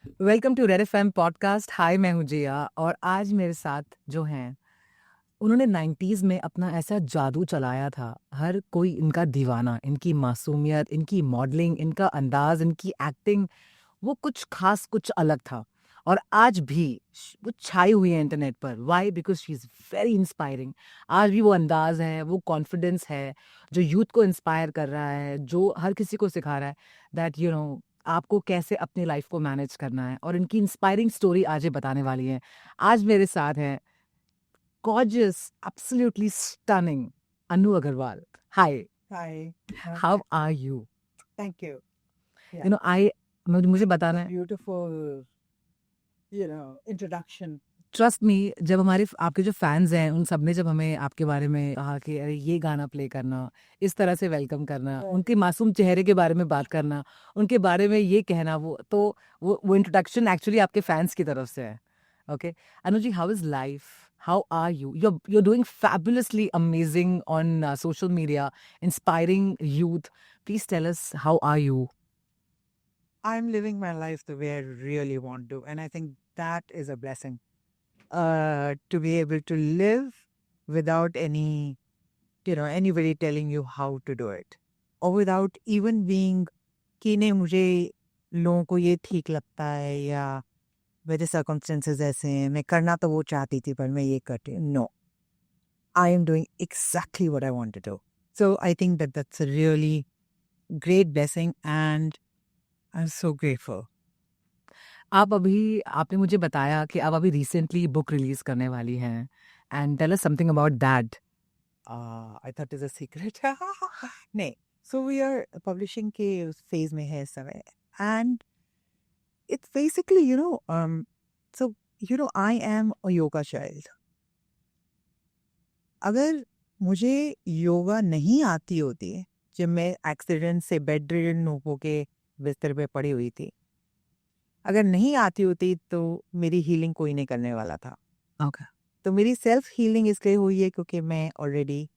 Welcome to Red FM podcast. Hi, मैं हूँ जिया और आज मेरे साथ जो हैं उन्होंने 90s में अपना ऐसा जादू चलाया था। हर कोई इनका दीवाना, इनकी मासूमियत, इनकी मॉडलिंग, इनका अंदाज, इनकी एक्टिंग, वो कुछ खास, कुछ अलग था। और आज भी वो छाई हुई है इंटरनेट पर। Why? Because she is very inspiring. आज भी वो अंदाज है, वो कॉन्फिडेंस है जो यूथ को इंस्पायर कर रहा है, जो हर किसी को सिखा रहा है दैट आपको कैसे अपनी लाइफ को मैनेज करना है। और इनकी इंस्पायरिंग स्टोरी आज ये बताने वाली है। आज मेरे साथ हैं gorgeous, absolutely stunning Anu Agarwal. Hi, Hi. How are you? Thank you. Yeah. I मुझे बताना है, Beautiful, introduction. ट्रस्ट मी, जब हमारे आपके जो फैंस हैं उन सब ने जब हमें आपके बारे में कहा कि अरे ये गाना प्ले करना, इस तरह से वेलकम करना, Right. उनके मासूम चेहरे के बारे में बात करना, उनके बारे में ये कहना, वो इंट्रोडक्शन एक्चुअली आपके फैंस की तरफ से है। Okay Anu ji, how is life? How are you? you're doing fabulously amazing on social media, inspiring youth. Please tell us, how are you? I'm living my life the way I really want to, and I think that is a blessing. To be able to live without anybody telling you how to do it, or without even being कि नहीं मुझे लोगों को ये ठीक लगता है या मेरे सर्कमस्टेंसेस ऐसे हैं, मैं करना तो वो चाहती थी पर मैं ये करती हूँ. No, I am doing exactly what I want to do. So I think that that's a really great blessing and I'm so grateful. आपने मुझे बताया कि आप अभी रिसेंटली बुक रिलीज करने वाली हैं, and tell us something about that. I thought it's a secret. नहीं. So we are publishing के phase में है इस समय. And it's basically, I am a yoga child. अगर मुझे योगा नहीं आती होती जब मैं एक्सीडेंट से बेड रिडन होके बिस्तर पे पड़ी हुई थी, अगर नहीं आती होती तो मेरी हीलिंग कोई नहीं करने वाला था. ओके, तो मेरी सेल्फ हीलिंग इसलिए हुई है क्योंकि मैं already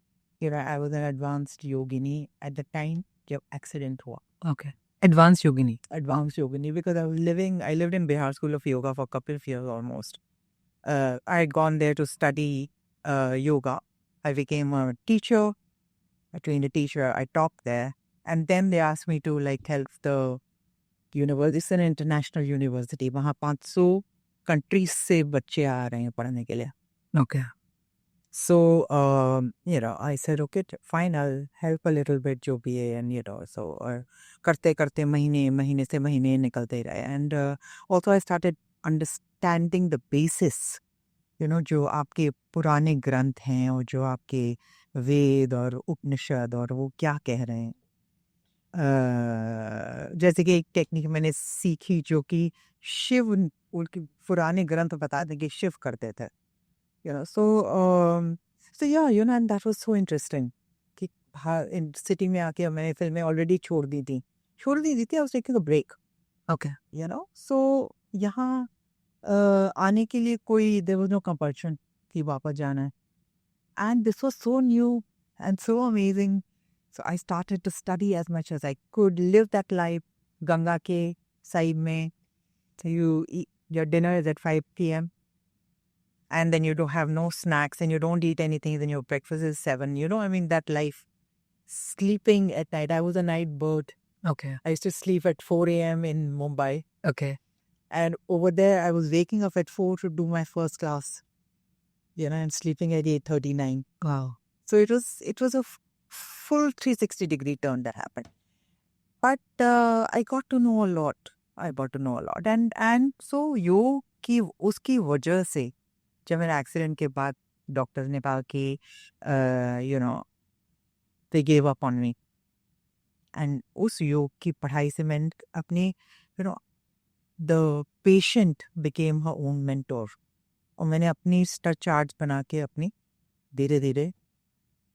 I was an advanced Yogini at the time जब एक्सीडेंट हुआ. Okay, advance Yogini. Advanced yogini because I lived in Bihar School of Yoga for a couple of years almost. I had gone there to study yoga. I became a teacher. I trained a teacher. I taught there, and then they asked me to help the university. It's an international university. वहाँ 500 countries से बच्चे आ रहे हैं पढ़ने के लिए. Okay, So, I said, okay, fine, I'll help a little bit जो भी है, and so करते करते महीने से महीने निकलते रहे. And also I started understanding the basis, जो आपके पुराने ग्रंथ हैं और जो आपके वेद और उपनिषद और वो क्या कह रहे हैं. जैसे कि एक टेक्निक मैंने सीखी जो कि शिव उनके पुराने ग्रंथ बताते कि शिव करते थे. So yeah, and that was so interesting. कि इन सिटी में आके मैंने फिल्में ऑलरेडी छोड़ दी थी. I was taking a break. Okay, So यहाँ आने के लिए कोई there was no compulsion कि वापस जाना है. And this was so new and so amazing. So I started to study as much as I could, live that life. Ganga ke side mein. So you eat, your dinner is at 5 p.m. and then you don't have no snacks and you don't eat anything, then your breakfast is 7. That life. Sleeping at night. I was a night bird. Okay, I used to sleep at 4 a.m. in Mumbai. Okay, And over there, I was waking up at 4 to do my first class. And sleeping at 8:39. Wow, So it was a full 360-degree turn that happened. But I got to know a lot. And so योग की उसकी वजह से जब मेरे accident के बाद doctor ने कहा कि they gave up on me. And उस योग की पढ़ाई से मैंने अपने the patient became her own mentor. और मैंने अपनी स्टर चार्ट्स बना के अपनी धीरे धीरे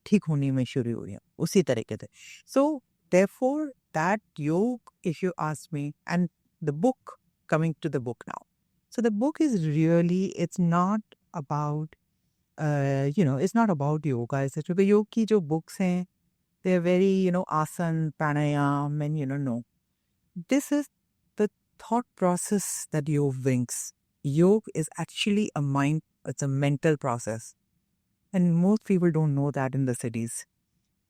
ठीक होने में शुरू हुई है उसी तरीके से. So therefore that yoga, if you ask me, and the book, coming to the book now. So the book is really, it's not about it's not about yoga, etc. Yoga की जो books हैं, they're very, asan, pranayam, and no. This is the thought process that yoga brings. Yoga is actually it's a mental process. And most people don't know that in the cities.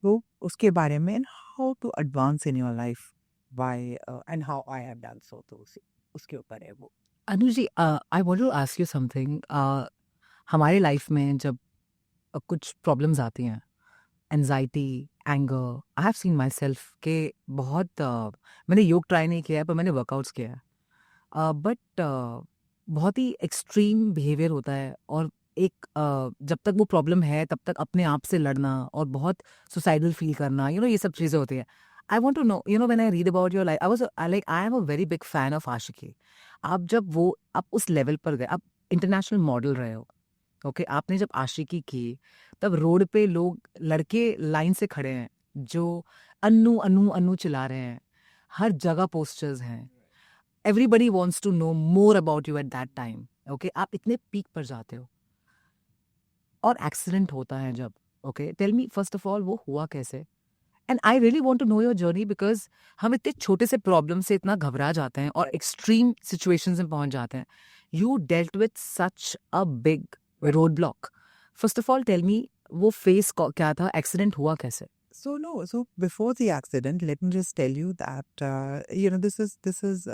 So, उसके बारे में and how to advance in your life. Why and how I have done so. तो उसके ऊपर है वो. Anuj ji, I want to ask you something. हमारे life में जब कुछ प्रॉब्लम्स आती हैं, anxiety, anger, I have seen my self के बहुत मैंने योग ट्राई नहीं किया है पर मैंने वर्कआउट्स किया है, बट बहुत ही एक्सट्रीम बिहेवियर होता है और एक जब तक वो प्रॉब्लम है तब तक अपने आप से लड़ना और बहुत सुसाइडल फील करना, ये सब चीज़ें होती है. I want to know, when I read about your life, I am a very big fan of Aashiqui. आप उस लेवल पर गए, आप इंटरनेशनल मॉडल रहे हो. ओके, आपने जब आशिकी की तब रोड पे लोग, लड़के लाइन से खड़े हैं जो अन्नू अन्नू अन्नू चिल्ला रहे हैं, हर जगह पोस्टर्स हैं, everybody wants to know more about you at that time. Okay, आप इतने पीक पर जाते हो और एक्सीडेंट होता है जब. Okay, tell me first of all वो हुआ कैसे. And I really want to know your journey because हम इतने छोटे से प्रॉब्लम से इतना घबरा जाते हैं और एक्सट्रीम सिचुएशंस में पहुंच जाते हैं. You dealt with such a big road block. First of all tell me वो फेस क्या था, एक्सीडेंट हुआ कैसे. So before the accident, let me just tell you that this is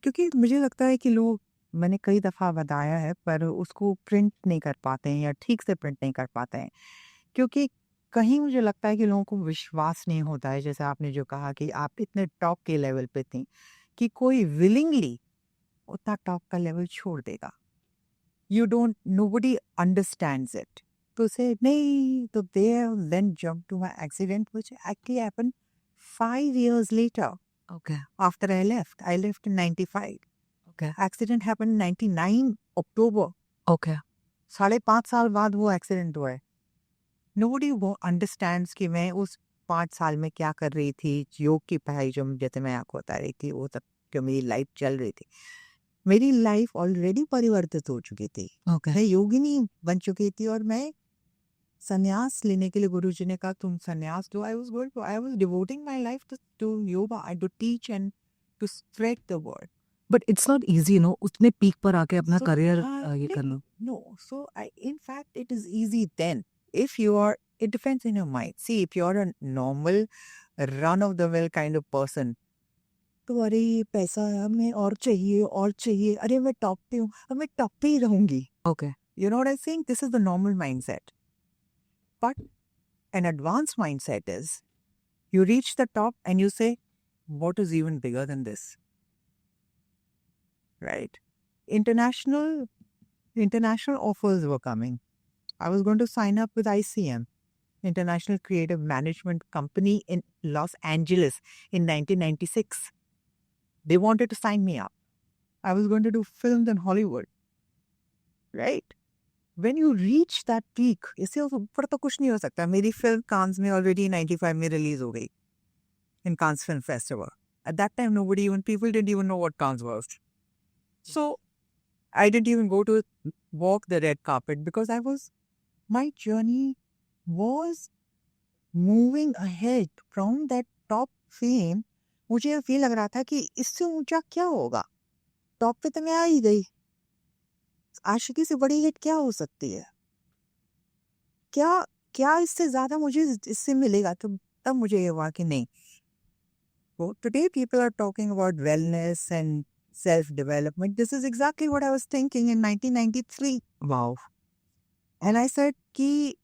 क्योंकि मुझे लगता है कि लोग, मैंने कई दफ़ा बताया है पर उसको प्रिंट नहीं कर पाते हैं या ठीक से प्रिंट नहीं कर पाते हैं, क्योंकि कहीं मुझे लगता है कि लोगों को विश्वास नहीं होता है. जैसे आपने जो कहा कि आप इतने टॉप के लेवल पे थी कि कोई विलिंगली उतना टॉप का लेवल छोड़ देगा. Nobody understands it. तो से नहीं, तो then jumped to my accident which actually happened 5 years later okay after I left. I left in 95. Okay Accident happened in 99 October. Okay 5.5 साल बाद वो एक्सीडेंट हुआ है. Nobody understands कि मैं उस 5 साल में क्या कर रही थी. योग की पढ़ाई जो जैसे मैं आपको बता रही थी, वो तब जो मेरी लाइफ चल रही थी, मेरी लाइफ ऑलरेडी परिवर्तित हो चुकी थी. ओके मैं योगिनी बन चुकी थी और मैं संन्यास लेने के लिए गुरुजी ने कहा तुम संन्यास दो. I was devoting my life to yoga and to teach and to spread the word. But it's not easy, उतने पीक पर आके अपना So, करियर ये नहीं, करना. no. So in fact it is easy then if you are. It depends on your mind. See, if you are a normal run of the mill kind of person, तो अरे पैसा है, हमें और चाहिए, अरे मैं टॉप पे हूँ, अब मैं टॉप पे ही रहूंगी. Okay You know what I'm saying? This is the normal mindset. But an advanced mindset is you reach the top and you say, what is even bigger than this? Right? International offers were coming. I was going to sign up with ICM, International Creative Management Company in Los Angeles in 1996. They wanted to sign me up. I was going to do films in Hollywood. Right? When you reach that peak, इससे ऊपर तो कुछ नहीं हो सकता. मेरी film कांस में already 95 में रिलीज हो गई in Cannes Film Festival. At that time, people didn't even know what Cannes was. So I didn't even go to walk the red carpet because my journey was moving ahead from that top fame. मुझे ये feel लग रहा था कि इससे ऊंचा क्या होगा. टॉप पे तो मैं आ ही गई, आशिकी से बड़ी हिट क्या हो सकती है, क्या इससे ज्यादा मुझे इससे मिलेगा. तो तब मुझे ये हुआ कि नहीं. So today people are talking about wellness and self-development. This is exactly what I was thinking in 1993. Wow. And I said कि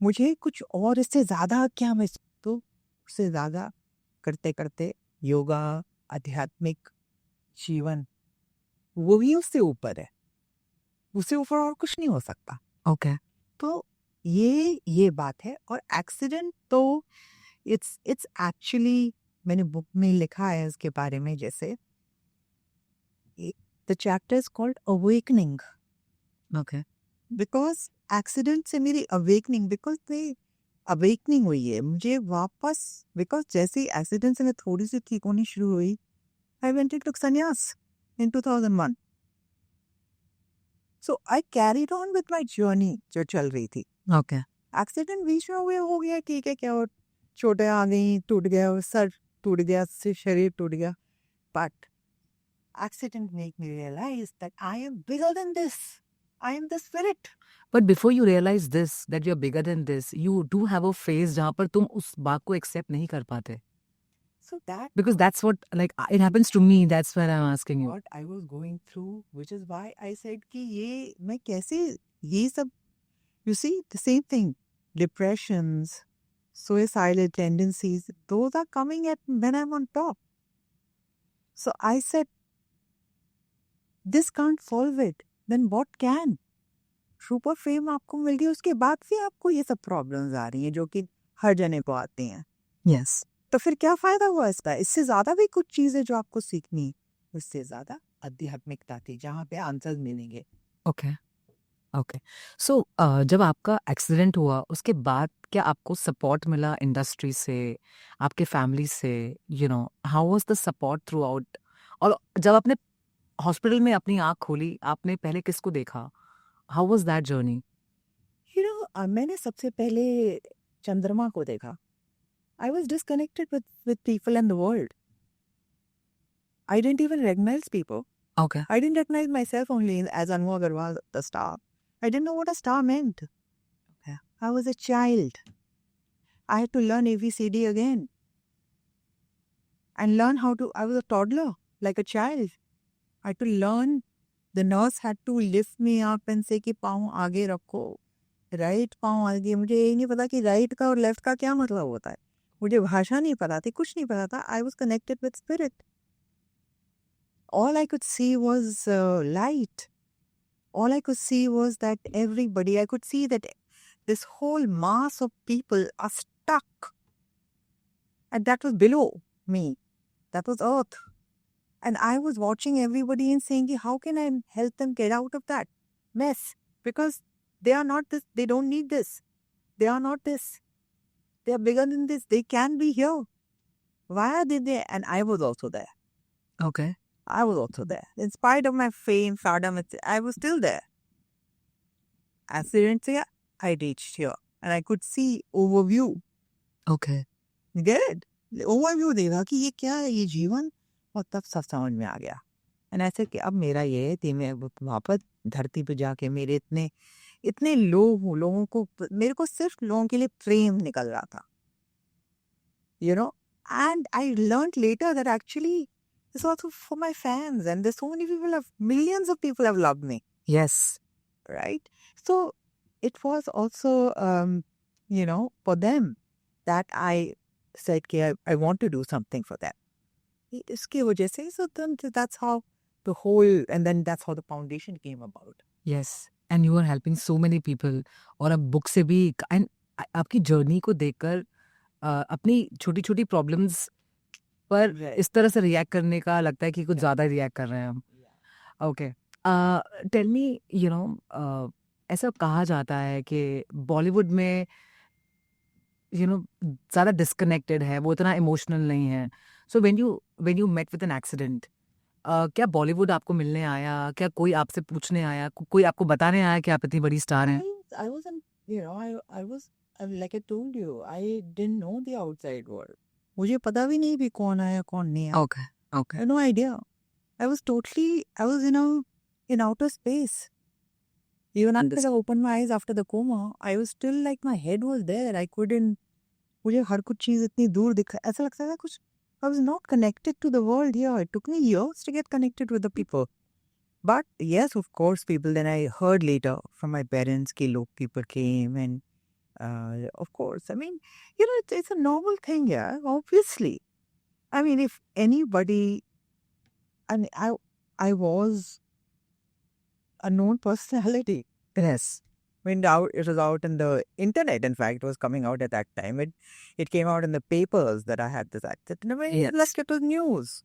मुझे कुछ और इससे ज़्यादा क्या मैं, तो उससे ज़्यादा करते करते योगा, आध्यात्मिक जीवन, वो ही उससे ऊपर है. उससे ऊपर और कुछ नहीं हो सकता. ओके तो ये बात है. और एक्सीडेंट तो इट्स एक्चुअली, मैंने बुक में लिखा है इसके बारे में. जैसे the chapter is called awakening, okay because accident से मेरी अवेकनिंग, बिकॉज मेरी अवेकनिंग हुई है मुझे वापस. बिकॉज जैसे ही एक्सीडेंट से मैं थोड़ी सी ठीक होनी शुरू हुई, आई वेंट टू संन्यास in 2001. So I carried on with my journey जो चल रही थी. ओके एक्सीडेंट बीच में हुए हो गया, ठीक है, क्या, और चोटें आ गई, टूट गया सर, टूट गया, शरीर टूट गया. But accident made me realize that I am bigger than this. I am the spirit. But before you realize this, that you're bigger than this, you do have a phase जहाँ पर तुम उस बात को accept नहीं कर पाते. So that Because that's what, like, it happens to me. That's why I'm asking you. what I was going through, which is why I said कि ये मैं कैसे ये सब, you see, the same thing, depressions, suicidal tendencies, those are coming at when I'm on top. So I said, this can't solve it. Then what can? Super fame आपको मिल गई, उसके बाद भी आपको ये सब प्रॉब्लम्स आ रही हैं जो कि हर जने को आती हैं. Yes. तो फिर क्या फायदा हुआ इसका? इससे ज्यादा भी कुछ चीजें जो आपको सीखनी, उससे ज्यादा आध्यात्मिकता थी जहाँ पे आंसर्स मिलेंगे. Okay. Okay. So, जब आपका एक्सीडेंट हुआ उसके बाद क्या आपको सपोर्ट मिला इंडस्ट्री से, आपके फैमिली से, how was the support through out? और जब आपने हॉस्पिटल में अपनी आँख खोली, आपने पहले किसको देखा? How was that journey? मैंने सबसे पहले चंद्रमा को देखा. I was disconnected with people and the world. I didn't even recognize people. Okay. I didn't recognize myself only as Anu Agarwal, the star. I didn't know what a star meant. Okay. I was a child. I had to learn ABCD again. And learn how to, I was a toddler, like a child. I had to learn, the nurse had to lift me up and say कि पाँव आगे रखो. Right पाँव आगे. मुझे यही नहीं पता कि राइट का और लेफ्ट का क्या मतलब होता है. मुझे भाषा नहीं पता थी, कुछ नहीं पता था. I was connected with spirit. All I could see was light. All I could see was that everybody, I could see that this whole mass of people are stuck. And that was below me. That was earth. And I was watching everybody and saying, how can I help them get out of that mess? Because they are not this, they don't need this. They are not this. They are bigger than this. They can be here. Why are they there? And I was also there. Okay. I was also there. In spite of my fame, stardom, I was still there. Accident से I reached here. And I could see overview. Okay. You get it? Overview देखा कि ये क्या है, ये जीवन. और तब सब समझ में आ गया. And ऐसे कि अब मेरा ये है कि मैं वापस धरती पे जाके मेरे इतने लोगों को, मेरे को सिर्फ लोगों के लिए प्रेम निकल रहा था. And I learned later that actually it's also for my fans, and there's so many people, millions of people have loved me. Yes. Right? So it was also, for them that I said, okay, I want to do something for them. इसकी वजह से, so then that's how the whole, and then that's how the foundation came about. Yes. And you are helping so many people. और अब book से भी, and आपकी journey को देखकर अपनी छोटी छोटी प्रॉब्लम्स पर इस तरह से रिएक्ट करने का लगता है कि कुछ ज़्यादा रिएक्ट कर रहे हैं हम. ओके. टेल मी, ऐसा कहा जाता है कि बॉलीवुड में ज़्यादा डिस्कनेक्टेड है, वो इतना इमोशनल नहीं है. So when you met with an accident, क्या बॉलीवुड आपको मिलने आया? क्या कोई आपसे पूछने आया? कोई आपको बताने आया कि आप इतनी बड़ी स्टार हैं? I wasn't, like I told you, I didn't know the outside world. मुझे पता भी नहीं भी कौन आया कौन नहीं आया. Okay. I had no idea. I was in outer space. Even after I opened my eyes after the coma, I was still like, my head was there. I couldn't, मुझे हर कुछ चीज इतनी दूर दिखा, ऐसा लगता था कुछ. I was not connected to the world here. It took me years to get connected with the people. But yes, of course, people. Then I heard later from my parents that people came, and of course, I mean, it's a normal thing, yeah. Obviously, I mean, if anybody, I mean, I was a known personality. Yes. It was out in the internet. In fact, it was coming out at that time. It came out in the papers that I had this accident. Like it was news.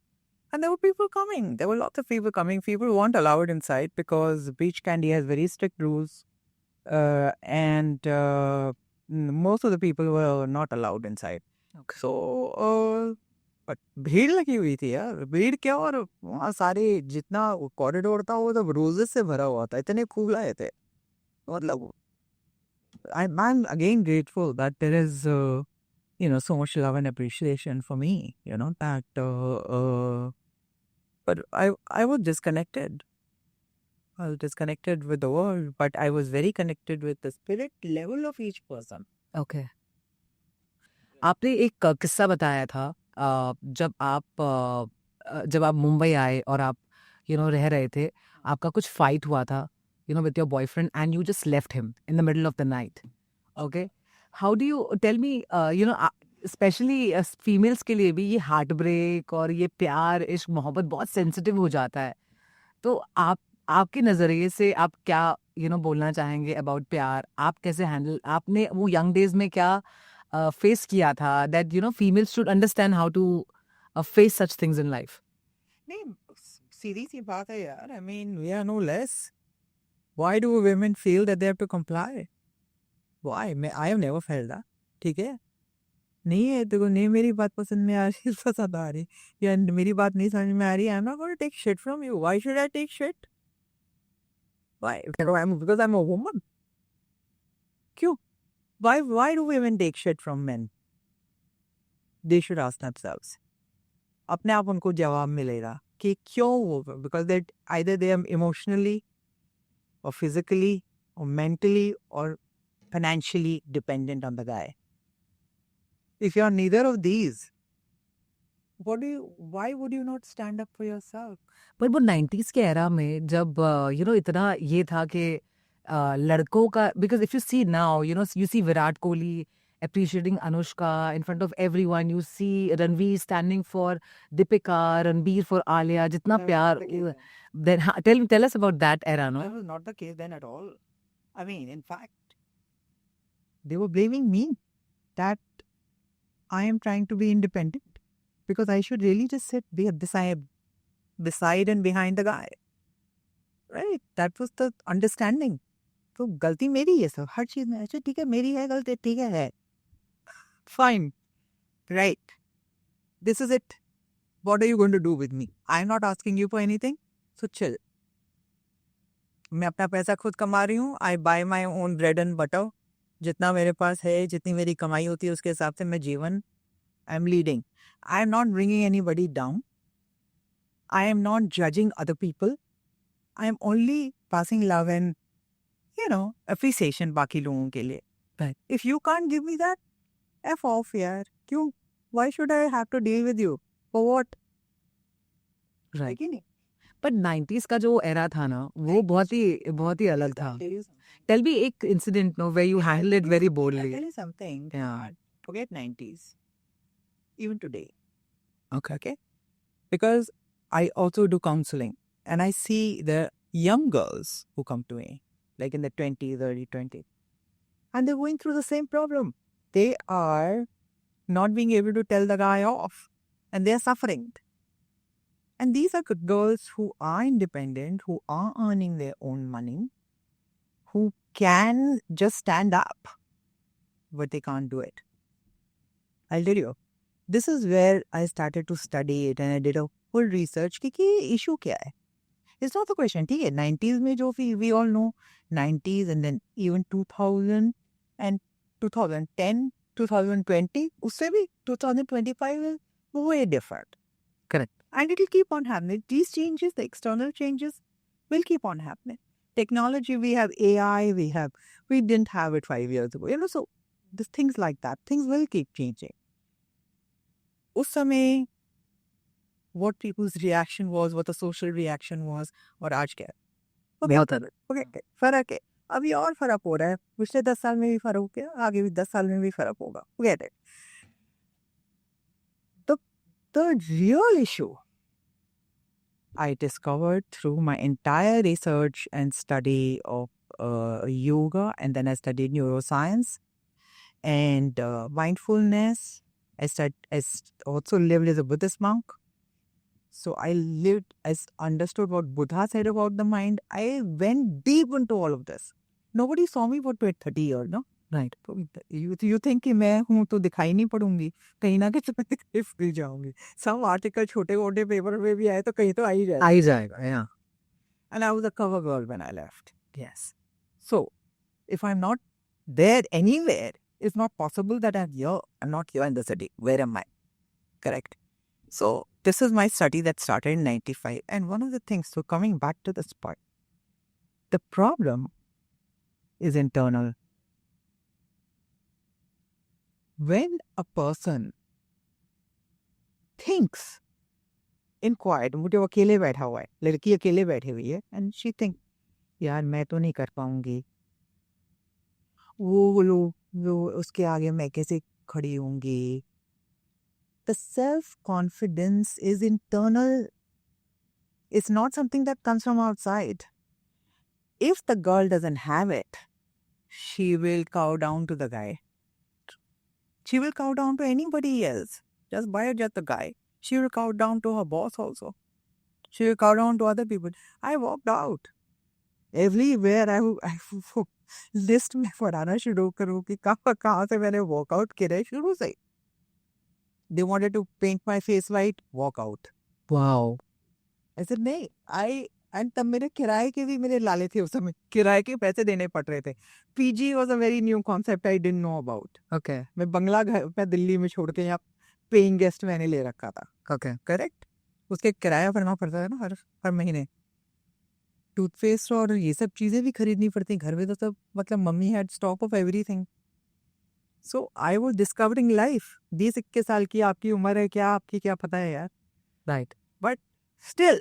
And there were people coming. There were lots of people coming. People weren't allowed inside because Beach Candy has very strict rules. And most of the people were not allowed inside. Okay. So, but भीड़ लगी हुई थी यार. भीड़ क्या, और वहाँ सारे जितना कॉरिडोर था वो सब रोजेस से भरा हुआ था. इतने फूल आए थे. मतलब, I'm again grateful that there is, so much love and appreciation for me. That but I was disconnected. I was disconnected with the world, but I was very connected with the spirit level of each person. Okay. आपने एक किस्सा बताया था जब आप मुंबई आए और आप रह रहे थे, आपका कुछ फाइट हुआ था with your boyfriend and you just left him in the middle of the night. Okay, how do you tell me specially females के लिए भी ये हार्ट ब्रेक और ये प्यार इश्क मोहब्बत बहुत सेंसिटिव हो जाता है, तो आपके नज़रिए से आप क्या बोलना चाहेंगे अबाउट प्यार? आप कैसे हैंडल, आपने वो यंग डेज में क्या फेस किया था that females should understand how to face such things in life? नहीं, सीधी सी बात है यार. I mean, we are no less. Why do women feel that they have to comply? Why? I have never felt that. ठीक है? नहीं है तो नहीं, मेरी बात पसंद में आ रही, पसंद आ रही, या मेरी बात नहीं समझ में आ रही, I'm not going to take shit from you. Why should I take shit? Why? Because I'm a woman. क्यों? Why do women take shit from men? They should ask themselves. अपने आप उनको जवाब मिलेगा कि क्यों वो, because that either they are emotionally or physically or mentally or financially dependent on the guy. If you are neither of these, why would you not stand up for yourself? पर वो 90s के era में जब इतना ये था कि लड़कों का, because if you see now you see Virat Kohli appreciating Anushka in front of everyone, you see Ranveer standing for Deepika, Ranbir for Alia, jitna pyar. Then tell us about that era, no? That was not the case then at all. I mean, in fact, they were blaming me that I am trying to be independent because I should really just sit beside and behind the guy. Right? That was the understanding. तो गलती मेरी है सब हर चीज में. अच्छा ठीक है, मेरी है गलती, ठीक है. Fine. Right. This is it. What are you going to do with me? I'm not asking you for anything. So chill. मैं अपना पैसा खुद कमा रही हूँ. I buy my own bread and butter. जितना मेरे पास है, जितनी मेरी कमाई होती है, उसके हिसाब से मैं जीवन I'm leading. I am not bringing anybody down. I am not judging other people. I am only passing love and appreciation बाकी लोगों के लिए. Right. If you can't give me that, F off यार. क्यों? Why should I have to deal with you? For what? Right. कि नहीं? पर 90s का जो एरा था ना, वो बहुत ही अलग था. Tell me एक incident no where you handled it very boldly. Tell you something. Yeah. Forget 90s. Even today. Okay. Because I also do counseling and I see the young girls who come to me, like in the 20s, early 20s, and they're going through the same problem. They are not being able to tell the guy off and they're suffering. And these are girls who are independent, who are earning their own money, who can just stand up, but they can't do it. I'll tell you, this is where I started to study it and I did a full research कि issue क्या है. It's not the question. ठीक है, 90s में जो we all know, 90s and then even 2000 and 2010, 2020, उससे भी 2025 is way different. Correct. And it will keep on happening. These changes, the external changes, will keep on happening. Technology, we have AI, we didn't have it 5 years ago. So these things like that, things will keep changing. उस समय, what people's reaction was, what the social reaction was, और आज क्या है? बहुत अलग. Okay, फर्क है. अभी और फर्क हो रहा है. पिछले 10 साल में भी फर्क हो गया, आगे भी 10 साल में भी फर्क होगा. Forget it. The real issue I discovered through my entire research and study of yoga, and then I studied neuroscience and mindfulness. I also lived as a Buddhist monk. So I understood what Buddha said about the mind. I went deep into all of this. Nobody saw me for 30 years, no? Right. You think कि मैं हूँ तो दिखाई नहीं पड़ूंगी, कहीं ना कहीं फिर जाऊंगी. Some article छोटे मोटे पेपर में भी आए तो कहीं तो आ ही जाएगा. Yeah. And I was a cover girl when I left. Yes. So if I'm not there anywhere, it's not possible that I'm here. I'm not here in the city. Where am I? Correct. So this is my study that started in 95. And one of the things, so coming back to this part, the problem is internal. When a person thinks in quiet, मुझे वो अकेले बैठा हुआ है, लड़की अकेले बैठी हुई है, and she think, यार मैं तो नहीं कर पाऊंगी, वो उसके आगे मैं कैसे खड़ी होंगी. The self-confidence is internal. It's not something that comes from outside. If the girl doesn't have it, she will cow down to the guy. She will cow down to anybody else. Just the guy. She will cow down to her boss also. She will cow down to other people. I walked out. Everywhere I list में पढ़ाना शुरू करूँ कि कहाँ से मैंने walk out किया है शुरू से. They wanted to paint my face white, walk out. Wow. I said नहीं. And तब मेरे किराए के भी मेरे लाले थे उस समय. किराए के पैसे देने पड़ रहे थे. PG was a very new concept I didn't know about. Okay. मैं बंगला घर मैं दिल्ली में छोड़ के यहाँ पेइंग गेस्ट मैंने ले रखा था. Okay. करेक्ट. उसके किराया भरना पड़ता है ना हर महीने. टूथपेस्ट और ये सब चीज़ें भी खरीदनी पड़ती घर में. तो सब मतलब mummy had stock of everything. So I was discovering life. 20-21 साल की आपकी उम्र है, क्या आपकी क्या पता है यार. Right. But still,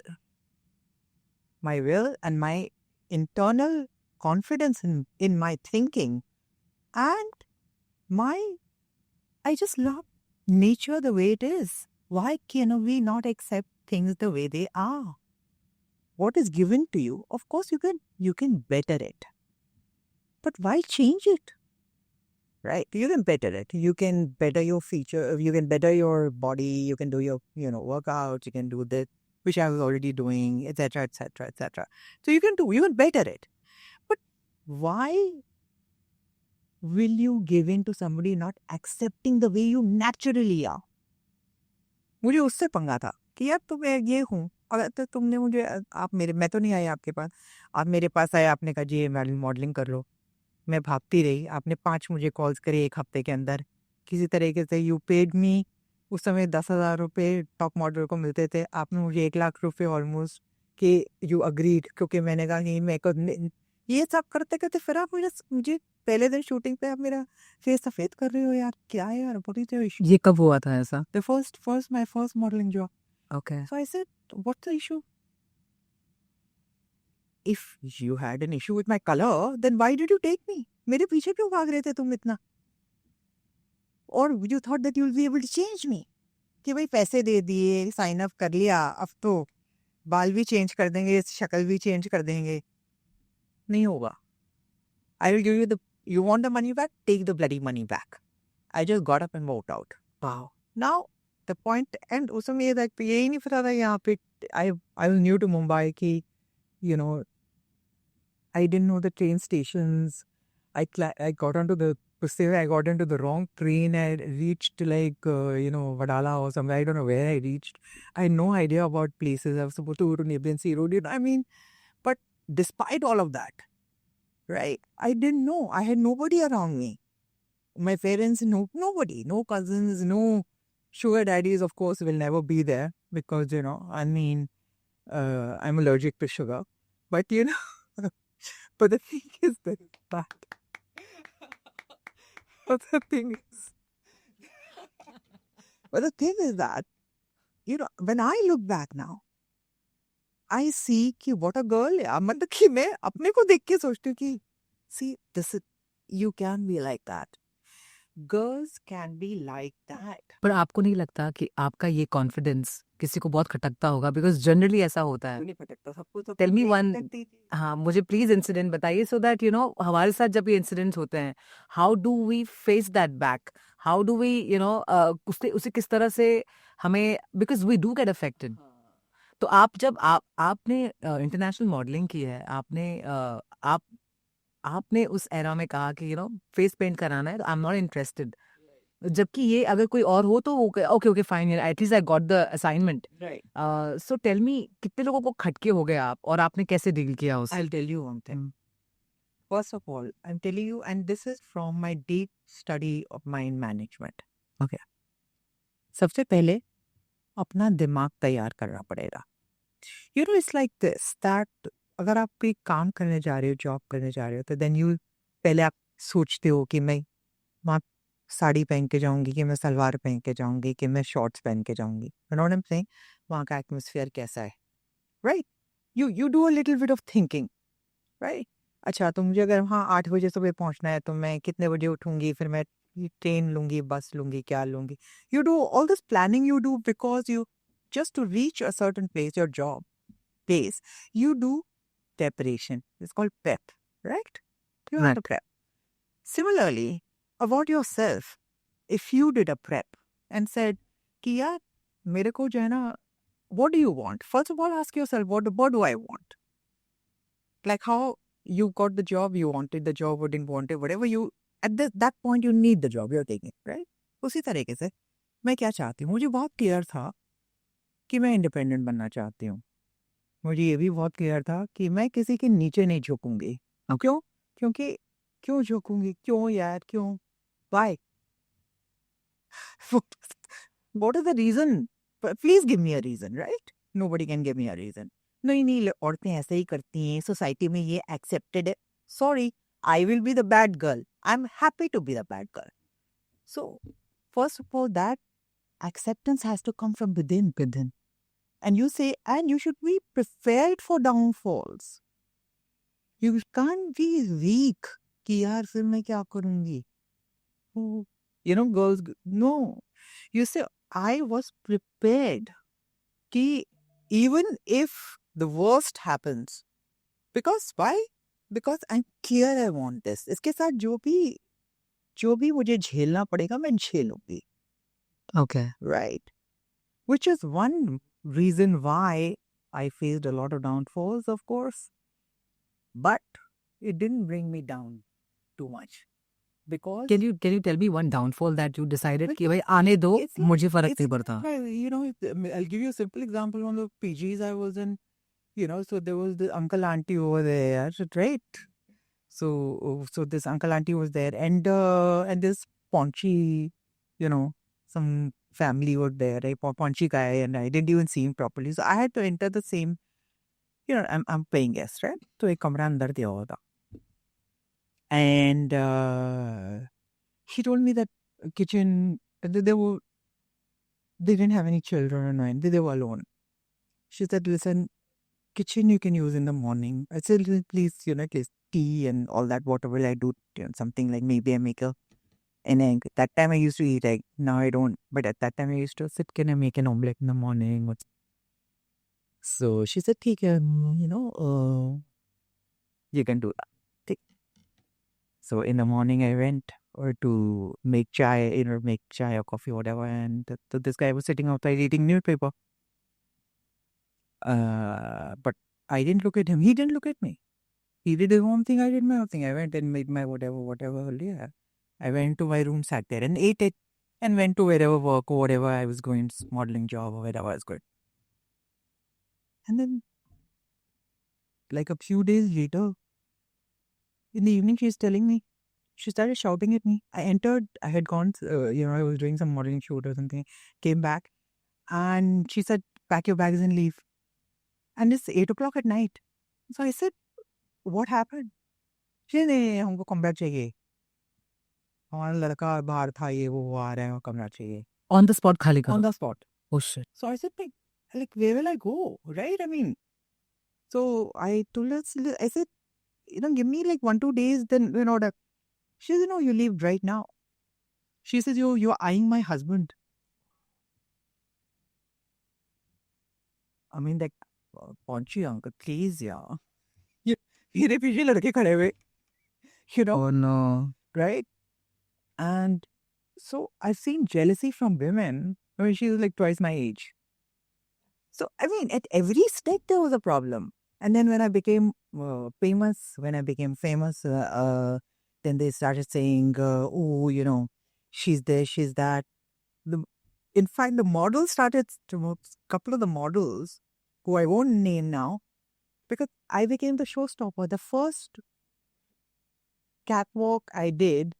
my will and my internal confidence in my thinking and I just love nature the way it is. Why can we not accept things the way they are? What is given to you, of course you can better it. But why change it? Right? You can better it. You can better your feature. You can better your body. You can do your, workouts. You can do this, which I was already doing, etc., etc., etc. So you can better it. But why will you give in to somebody not accepting the way you naturally are? मुझे उससे पंगा था कि यार तुम ये हूँ, अगर तो तुमने मुझे मैं तो नहीं आई आपके पास, आप मेरे पास आए, आपने कहा जी मॉडलिंग कर लो. मैं भागती रही. आपने 5 मुझे कॉल्स करे 1 हफ्ते के अंदर. किसी तरीके से यू पेड मी. उस समय 10,000 रुपये टॉप मॉडल को मिलते थे. आपने मुझे 1 लाख रुपये ऑलमोस्ट कि यू अग्रीड, क्योंकि मैंने कहा कि मैं को ये सब करते करते फिर आप मुझे पहले दिन शूटिंग पे आप मेरा फेस सफ़ेद कर रहे हो यार. क्या है यार, व्हाट इज योर इशू? ये कब हुआ था ऐसा? The first my first modeling job. Okay. So I said, what's the issue? If you had an issue with my color, then why did you take me? मेरे पीछे क्यों भाग रहे थे तुम इतना? Or you thought that you'll be able to change me? कि भाई पैसे दे दिए, साइन अप कर लिया, अब तो बाल भी चेंज कर देंगे, शक्ल भी चेंज कर देंगे. नहीं होगा. I will give you want the money back? Take the bloody money back. I just got up and walked out. Wow. Now, the point, and उस समय यही नहीं पता था यहाँ पे, I was new to Mumbai कि, I didn't know the train stations. I got onto the wrong train. I reached Vadala or somewhere. I don't know where I reached. I had no idea about places. I was supposed to go to Nebensi Road. But despite all of that, right, I didn't know. I had nobody around me. My parents, nobody, no cousins, no sugar daddies, of course, will never be there because, I'm allergic to sugar. But, but the thing is that But the thing is that, when I look back now, I see कि what a girl है. मतलब कि मैं अपने को देख के सोचती हूँ कि see, you can be like that. Girls can be like that. पर आपको नहीं लगता कि आपका ये कॉन्फिडेंस किसी को बहुत खटकता होगा? बिकॉज जनरली ऐसा होता है. नहीं खटकता सबको. तो टेल मी नहीं वन. खटकती थी. हाँ, मुझे प्लीज इंसिडेंट बताइए सो दैट हमारे साथ जब ये इंसिडेंट्स होते हैं, how do we face that back? How do we उसे किस तरह से हमें, because we do get affected. तो आपने इंटरनेशनल मॉडलिंग की है, आपने उस एरा में कहा कि फेस पेंट कराना है, आई एम नॉट इंटरेस्टेड. जबकि ये अगर कोई और हो तो okay fine, at least I got the assignment. So tell me, कितने लोगों को खटके हो गए आप, और आपने कैसे डील किया उससे? I'll tell you one thing. First of all, I'm telling you, and this is from my deep study of mind management. Okay. सबसे पहले अपना दिमाग तैयार करना पड़ेगा. It's like this, that अगर आप कोई काम करने जा रहे हो, जॉब करने जा रहे हो, तो then you पहले आप सोचते हो कि मैं वहाँ साड़ी पहन के जाऊंगी, कि मैं सलवार पहन के जाऊंगी, कि मैं शॉर्ट्स पहन के जाऊंगी. You know what I'm saying? वहाँ का एटमोसफियर कैसा है, right? You do a little bit of thinking, right? अच्छा, तो मुझे अगर वहाँ 8 बजे सुबह पहुँचना है, तो मैं कितने बजे उठूंगी, फिर मैं ट्रेन लूंगी, बस लूंगी, क्या लूंगी. You do all this planning, you do because you just to reach a certain place, your job place, you do preparation. It's called prep, right? You have to Right. prep. Similarly, about yourself, if you did a prep and said, कि यार मेरे को जो है ना, what do you want? First of all, ask yourself, what do I want? Like how you got the job, you wanted the job or didn't want it, whatever you, at that point you need the job, you're taking it, right? उसी तरीके से मैं क्या चाहती हूँ, मुझे बहुत clear था कि मैं इंडिपेंडेंट बनना चाहती हूँ. मुझे ये भी बहुत क्लियर था कि मैं किसी के नीचे नहीं झुकूंगी. क्यों? क्योंकि क्यों झुकूंगी, क्यों यार, क्यों, why? What is the reason? Please give me a reason, right? Nobody can give me a reason. नहीं नहीं, औरतें ऐसे ही करती हैं, सोसाइटी में ये एक्सेप्टेड है. Sorry, I will be the bad girl. I am happy to be the bad girl. So first of all, that acceptance has to come from within. And you say, and you should be prepared for downfalls. You can't be weak कि यार फिर मैं क्या करूंगी. Girls, no. You say, I was prepared कि even if the worst happens, because why? Because I'm clear I want this. इसके साथ जो भी मुझे झेलना पड़ेगा, मैं झेलूंगी. Okay. Right. Which is one reason why I faced a lot of downfalls, of course. But it didn't bring me down too much. Because Can you tell me one downfall that you decided कि भाई आने दो, मुझे फर्क it's नहीं पड़ता. I'll give you a simple example. On the PGs I was in, so there was the uncle auntie over there, right? So this uncle auntie was there, and this paunchy, some family was there, a paunchy guy, and I didn't even see him properly. So I had to enter the same, I'm paying guest, right? So एक कमरा अंदर दिया हुआ था. And he told me that kitchen, they didn't have any children, and they were alone. She said, listen, kitchen you can use in the morning. I said, please, at least tea and all that, whatever I do, something like maybe I make an egg. That time I used to eat egg. Now I don't. But at that time I used to sit, can I make an omelette in the morning? So she said, ठीक है, you can do that. ठीक. So in the morning I went to make chai, make chai or coffee, whatever. And this guy was sitting outside eating newspaper. But I didn't look at him. He didn't look at me. He did his own thing. I did my own thing. I went and made my whatever. Yeah. I went to my room, sat there and ate it, and went to wherever work or whatever I was going, modeling job or wherever I was going. And then, like a few days later, in the evening, she's telling me, she started shouting at me. I entered, I had gone, I was doing some modeling shoot or something, came back, and she said, pack your bags and leave. And it's 8 o'clock at night. So I said, what happened? She said, नहीं, हमको कमरा चाहिए. हमारा लड़का बाहर था, ये वो आ रहा है, कमरा चाहिए. On the spot खाली करो. On the spot. Oh shit. So I said, like, where will I go? Right? I mean, so I told her, I said, give me like 1-2 days, then, She said, no, you leave right now. She says, you're eyeing my husband. I mean, like, paunchy uncle, please, yeah. मेरे पीछे लड़के खड़े हुए, Oh no. right? And so I've seen jealousy from women when she was like twice my age. So, I mean, at every step there was a problem. And then when I became famous, then they started saying, she's this, she's that. In fact, the models started, a couple of the models, who I won't name now, because I became the showstopper. The first catwalk I did,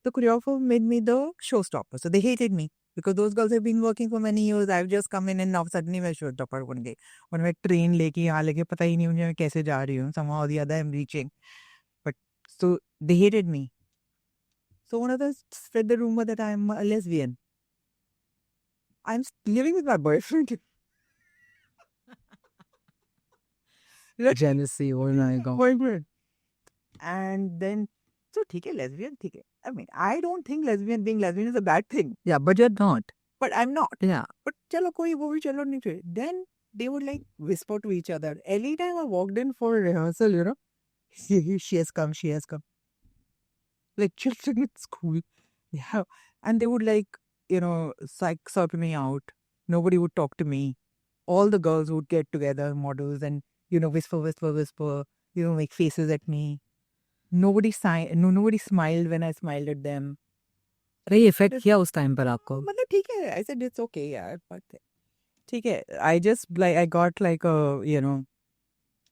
the choreographer made me the showstopper. So they hated me. Because those girls have been working for many years. I've just come in and now suddenly मैं show topper बन गई और मैं train लेके यहाँ लेके पता ही नहीं मुझे मैं कैसे जा रही हूँ. Somehow or the other I'm reaching. But so they hated me. So one of them spread the rumor that I'm a lesbian. I'm living with my boyfriend. Jealousy, oh my god. Boyfriend. And then, so ठीक है, lesbian ठीक है. I mean, I don't think being lesbian is a bad thing. Yeah, but you're not. But I'm not. Yeah. But चलो कोई वो भी चलो नहीं चाहिए. Then they would like whisper to each other. Every time I walked in for a rehearsal, you know, she has come, she has come. Like children at school. Yeah. And they would like, you know, psych me out. Nobody would talk to me. All the girls would get together, models, and, you know, whisper, you know, make faces at me. Nobody smiled when I smiled at them. अरे ये effect किया उस time पर आपको? मतलब ठीक है. I said it's okay यार. But ठीक है. I just like I got like a, you know,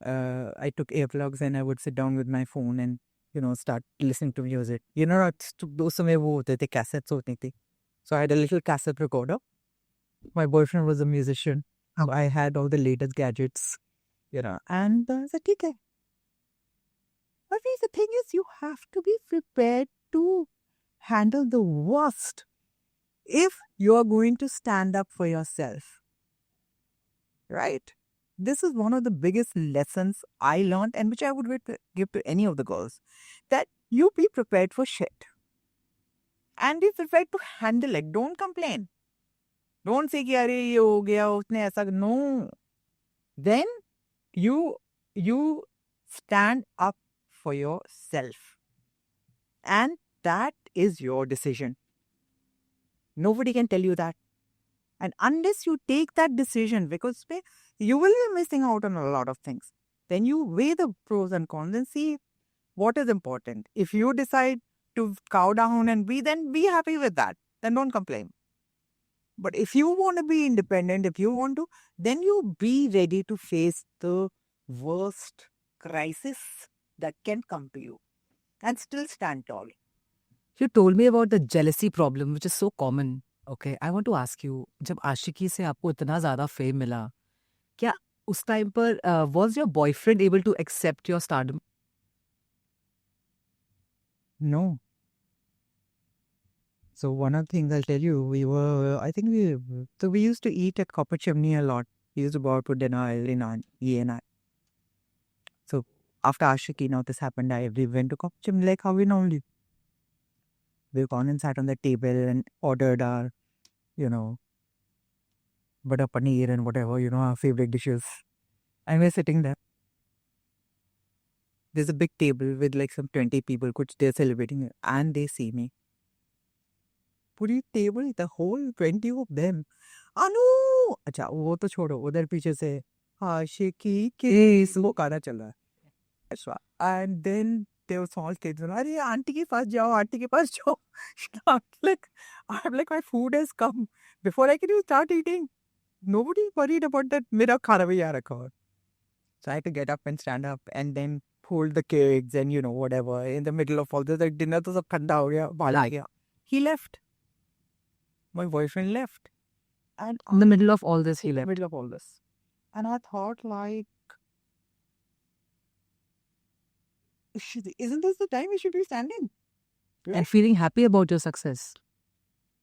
I took earplugs and I would sit down with my phone and, you know, start listening to music. You know, उस समय वो होते थे, cassettes होती थी. So I had a little cassette recorder. My boyfriend was a musician. So I had all the latest gadgets, you know, and I said, ठीक है. But the thing is, you have to be prepared to handle the worst if you are going to stand up for yourself. Right? This is one of the biggest lessons I learned, and which I would give to any of the girls, that you be prepared for shit. And be prepared to handle it. Don't complain. Don't say कि अरे ये हो गया उसने ऐसा. No. Then you stand up for yourself. And that is your decision. Nobody can tell you that. And unless you take that decision, because you will be missing out on a lot of things. Then you weigh the pros and cons and see what is important. If you decide to cow down and then be happy with that. Then don't complain. But if you want to be independent, then you be ready to face the worst crisis that can come to you and still stand tall. You told me about the jealousy problem, which is so common. Okay, I want to ask you, जब आशिकी से आपको इतना ज़्यादा fame मिला, क्या उस time पर was your boyfriend able to accept your stardom? No. So one of the things I'll tell you, we used to eat at Copper Chimney a lot. We used to go out for dinner every night, he and I. So after Ashiki, now this happened, we went to Copper Chimney like how we normally. We've gone and sat on the table and ordered our, you know, butter paneer and whatever, you know, our favorite dishes. And we're sitting there. There's a big table with like some 20 people, which they're celebrating it, and they see me. पूरी table, the whole 20 of them. अनु! अच्छा वो तो छोड़ो, उधर पीछे से आशिकी case वो गाना चल रहा है. And then they were all kids. अरे आंटी के पास जाओ. I'm like, my food has come. Before I can even start eating. Nobody worried about that. मेरा खाना भी यहाँ रखा हुआ. So I had to get up and stand up and then hold the kids and, you know, whatever. In the middle of all this, like dinner तो सब ठंडा हो गया, बाहर आ गया. He left. My boyfriend left. And In the middle of all this, he left. middle of all this. And I thought like, isn't this the time we should be standing? And feeling happy about your success.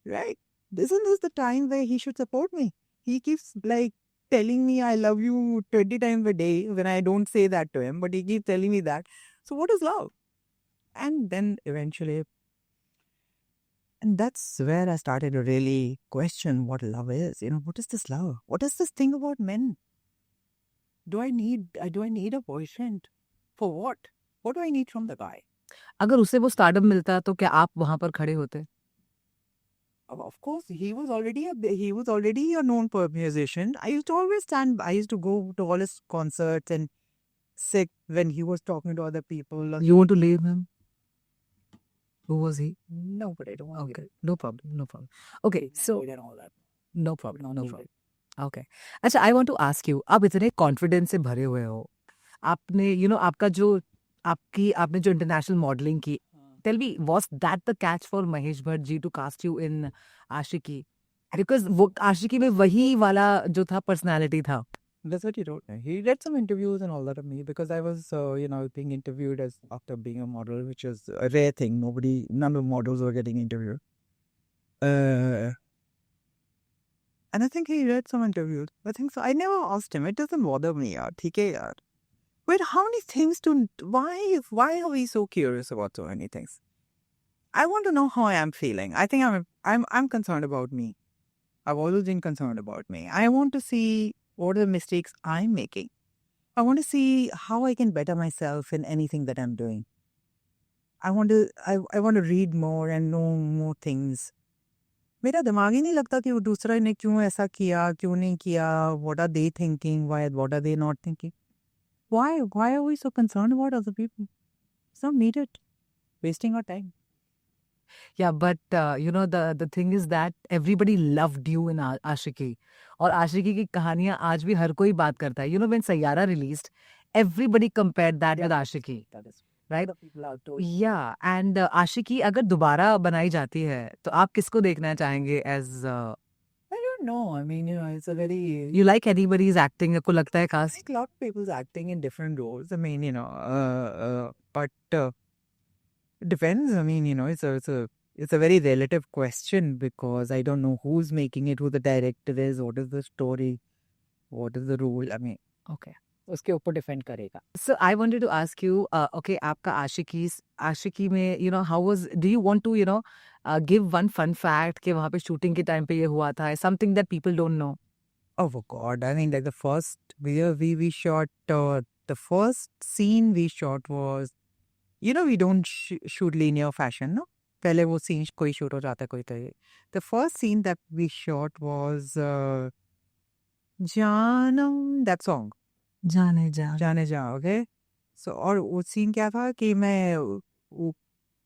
Right? Isn't this the time where he should support me? He keeps like telling me I love you 20 times a day when I don't say that to him, but he keeps telling me that. So what is love? And then eventually, and that's where I started to really question what love is. You know, what is this love? What is this thing about men? Do I need a boyfriend? For what? What do I need from the guy? अगर उसे वो stardom मिलता तो क्या आप वहां पर खड़े होते? Of course, he was already a known musician. I used to always stand. I used to go to all his concerts and sit when he was talking to other people. You want to leave him? Who was he? No, but I don't want Okay, no problem. Okay, so and all that. no problem. Not No needed. problem. Okay. अच्छा, I want to ask you, आप इतने confidence से भरे हुए हो, आपने आपने जो इंटरनेशनल मॉडलिंग की, tell me, was that the catch for Mahesh Bhatt ji to cast you in Ashiki? Because वो आशिकी में वही वाला जो था पर्सनालिटी था. That's what he wrote. He read some interviews and all that of me because I was, being interviewed as after being a model, which is a rare thing. None of models were getting interviewed. And I think he read some interviews. I think so. I never asked him. It doesn't bother me, yaar. ठीक है यार. Wait, how many things why are we so curious about so many things? I want to know how I am feeling. I think I'm concerned about me. I've always been concerned about me. I want to see what are the mistakes I'm making. I want to see how I can better myself in anything that I'm doing. I want to read more and know more things. मेरा दिमाग ही नहीं लगता कि वो दूसरा ने क्यों ऐसा किया, क्यों नहीं किया, what are they thinking, what are they not thinking? Why are we so concerned about other people? It's not needed. Wasting our time. Yeah, but the thing is that everybody loved you in Ashiki. और आशिकी की कहानियां आज भी हर कोई बात करता है. When Sayyara released, everybody compared that with Ashiki. That is Right? the people are told. Yeah, and आशिकी अगर दोबारा बनाई जाती है तो आप किसको देखना चाहेंगे as I don't know. I mean, it's a very you like anybody's acting? आपको लगता है I खास? think a lot of people's acting in different roles. I mean, but it depends. I mean, it's a very relative question because I don't know who's making it, who the director is, what is the story, what is the role. I mean, Okay. उसके ऊपर depend करेगा. So I wanted to ask you, okay, आपका आशिकी में, how was, do you want to, give one fun fact कि वहाँ पे shooting के time पे ये हुआ था, something that people don't know? Oh God! I mean, like the first we shot. The first scene we shot was, we don't shoot linear fashion, no. पहले वो scene कोई shoot हो जाता है कोई तो. The first scene that we shot was Janam, that song. जाने जा. Okay. So और वो scene क्या था कि मैं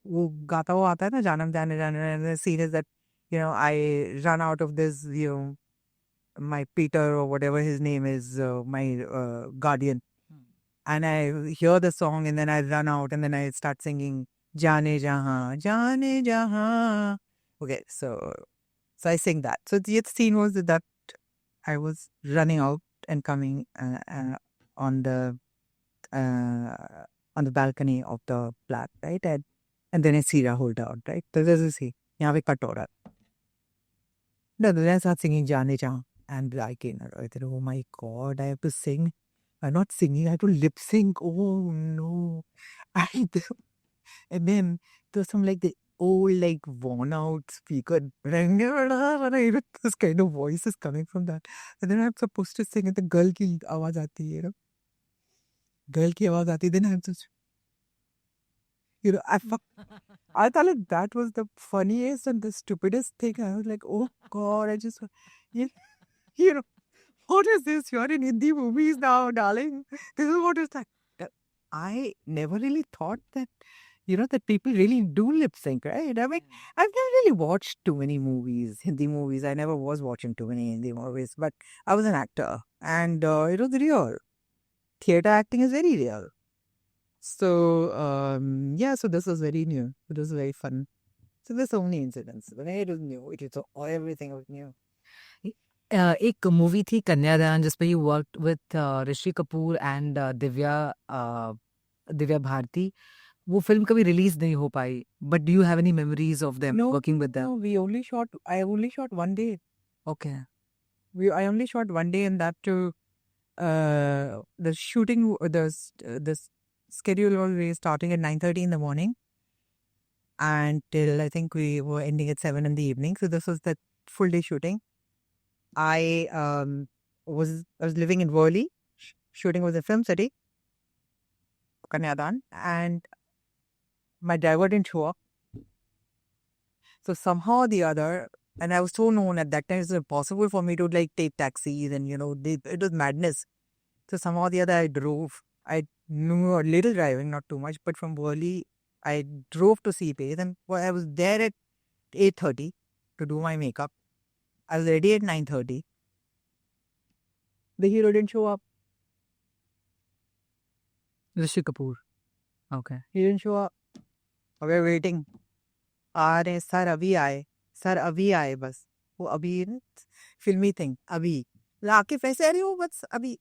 वो गाता हुआ आता है ना जानम जाने जाने. The scene is that I run out of this my Peter or whatever his name is, my guardian, and I hear the song and then I run out and then I start singing Jaane Jahan. Okay, so I sing that. So the scene was that I was running out and coming on the balcony of the flat, right? And then I see Rahul down, right? So this is he. यहाँ पे cut हो रहा है. No, then I start singing Jaane Jahan. And I came, I said, oh my God, I have to sing. I'm not singing, I have to lip sync. Oh no. And then there's some like the old, like worn out speaker. This kind of voice is coming from that. And then I'm supposed to sing and the girl ki आवाज आती है, Girl ki आवाज आती है. Then I'm just, I thought like that was the funniest and the stupidest thing. I was like, oh God, I just, what is this? You're in Hindi movies now, darling. This is what it's like. I never really thought that, that people really do lip sync, right? I mean, I've never really watched too many movies, Hindi movies. I never was watching too many Hindi movies, but I was an actor and it was real. Theatre acting is very real. So, so this was very new. It was very fun. So there's so many incidents. But it was new. Everything was new. एक movie थी कन्यादान जिसपे you worked with Rishi Kapoor and Divya Bharti. वो film कभी release नहीं हो पाई. But do you have any memories of them working with them? No, I only shot one day. Okay. I only shot one day, and that too. The shooting, the schedule was starting at 9:30 in the morning, and till I think we were ending at 7 in the evening. So this was the full day shooting. I was living in Worli. Shooting was in Film City, Kanyadan, and my driver didn't show up. So somehow or the other, and I was so known at that time, it was impossible for me to like take taxis, and it was madness. So somehow or the other, I drove. I knew a little driving, not too much, but from Worli, I drove to CPAs, and I was there at 8:30 to do my makeup. I was ready at 9:30. The hero didn't show up. Rishi Kapoor. Okay. He didn't show up. We were waiting. Sir, abhi aaye. Sir, abhi aaye bas. वो अभी फिल्मी thing अभी आकिफ ऐसे अरे वो बस अभी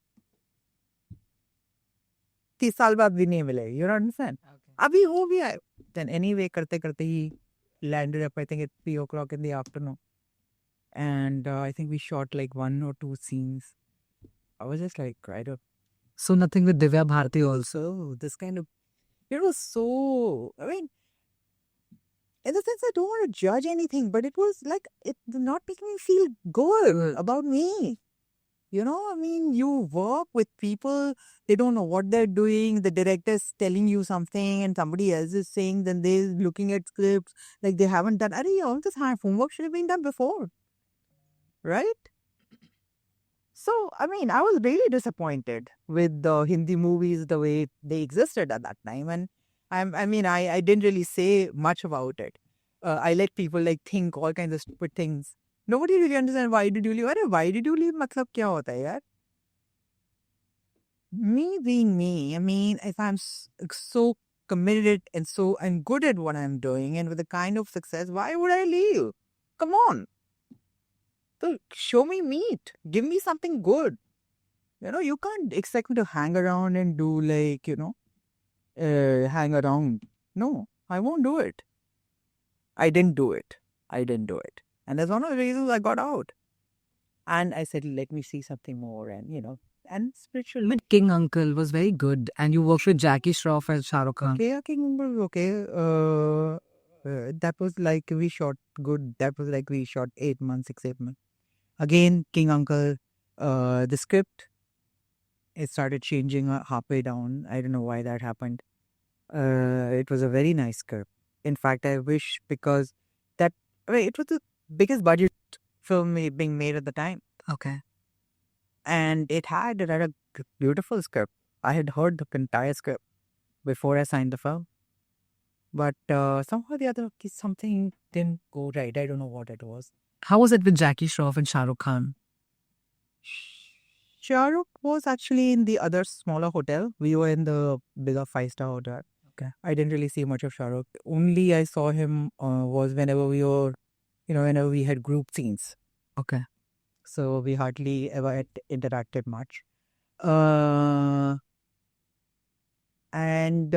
30 साल बाद भी नहीं मिले, यू अंडरस्टैंड। अभी हो भी आए देन एनीवे करते करते ही landed up I think at 3 o'clock in the afternoon, and I think we shot like 1 or 2 scenes. I was just like, I don't. So nothing with Divya Bharti also. So this kind of, it was so, I mean, in the sense I don't want to judge anything, but it was like it did not make me feel good about me. You know, I mean, you work with people, they don't know what they're doing. The director's telling you something and somebody else is saying, then they're looking at scripts like they haven't done. All this homework should have been done before. Right? So, I mean, I was really disappointed with the Hindi movies the way they existed at that time. And I didn't really say much about it. I let people like think all kinds of stupid things. Nobody really understand why did you leave. अरे why did you leave मतलब क्या होता है यार? Me being me, I mean, if I'm so committed and so I'm good at what I'm doing and with the kind of success, why would I leave? Come on. So show me meat. Give me something good. You know, you can't expect me to hang around and do like, hang around. No, I won't do it. I didn't do it. And that's one of the reasons I got out. And I said, let me see something more and spiritual. But King Uncle was very good, and you worked with Jackie Shroff and Shah Rukh Khan. Okay, King Uncle was okay. That was like we shot good. That was like we shot 8 months, 6, 8 months. Again, King Uncle, the script, it started changing halfway down. I don't know why that happened. It was a very nice script. In fact, I wish because it was the biggest budget film being made at the time. Okay. And it had a beautiful script. I had heard the entire script before I signed the film. But somehow the other, something didn't go right. I don't know what it was. How was it with Jackie Shroff and Shah Rukh Khan? Shah Rukh was actually in the other smaller hotel. We were in the bigger 5-star hotel. Okay. I didn't really see much of Shah Rukh. Only I saw him was whenever we were, whenever we had group scenes. Okay. So we hardly ever interacted much. And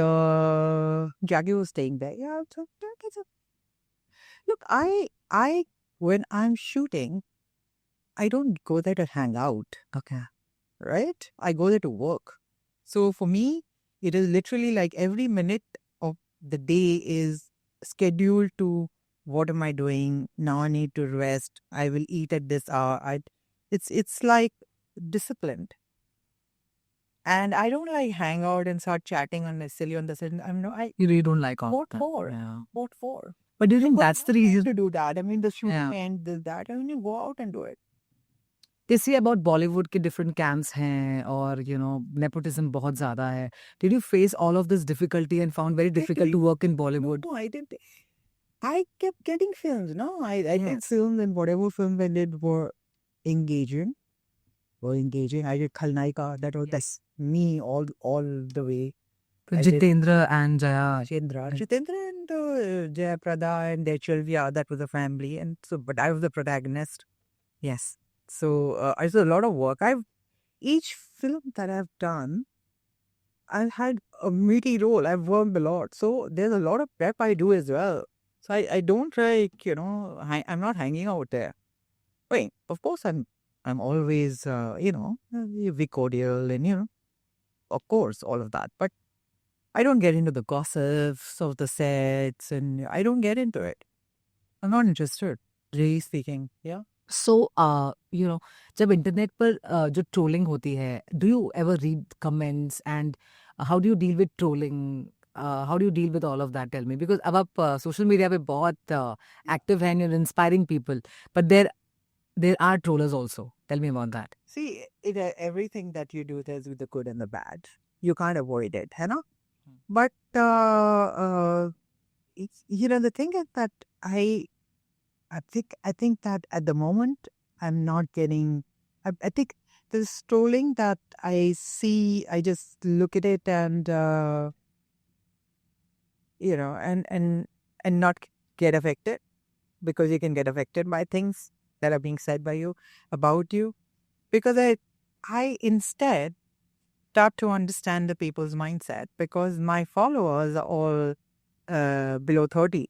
Jackie was staying there. Yeah. So, look, I when I'm shooting, I don't go there to hang out. Okay. Right? I go there to work. So for me, it is literally like every minute of the day is scheduled to what am I doing? Now I need to rest. I will eat at this hour. It's like disciplined. And I don't like hang out and start chatting unnecessarily on the set. You really don't like all What that. for? Yeah. What for? But do you think that's the reason? To do that. I mean, the shooting Yeah. and that. I mean, you go out and do it. They say about Bollywood के different camps हैं और nepotism बहुत ज़्यादा है. Did you face all of this difficulty and found very difficult to work in Bollywood? No, I didn't. I kept getting films. No, I did films, and whatever films I did were engaging. I did Khalnaika. That's me all the way. Jitendra and Jaya. Jitendra and Jaya Prada and their children. Yeah, that was a family, and so but I was the protagonist. Yes. So I did a lot of work. Each film that I've done, I've had a meaty role. I've worked a lot. So there's a lot of prep I do as well. So I don't I'm not hanging out there. Wait, of course I'm always, be cordial and, of course, all of that. But I don't get into the gossips of the sets and I don't get into it. I'm not interested, really speaking. Yeah. So, जब internet पर जो trolling होती है, do you ever read comments and how do you deal with trolling? How do you deal with all of that? Tell me, because अब आप social media पे बहुत active हैं, you're inspiring people, but there are trollers also. Tell me about that. See, everything that you do, there's the good and the bad. You can't avoid it, you know. But the thing is that I think that at the moment I'm not getting. I think the trolling that I see, I just look at it and and not get affected, because you can get affected by things that are being said by you about you, because I instead start to understand the people's mindset, because my followers are all below 30.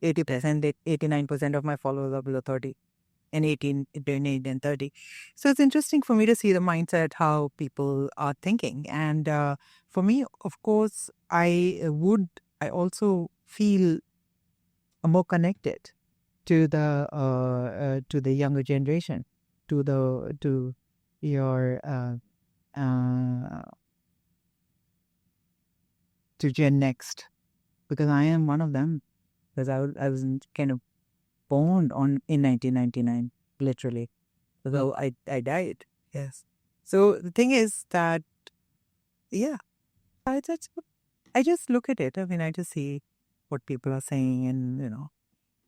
80%, 89% of my followers are below 30, and 18, between 8 and 30. So it's interesting for me to see the mindset, how people are thinking. And for me, of course, I also feel more connected to the younger generation, to your uh, to Gen Next, because I am one of them, because I was kind of born in 1999, literally, although I died. Yes. So the thing is that, yeah, I just look at it. I mean, I just see what people are saying, and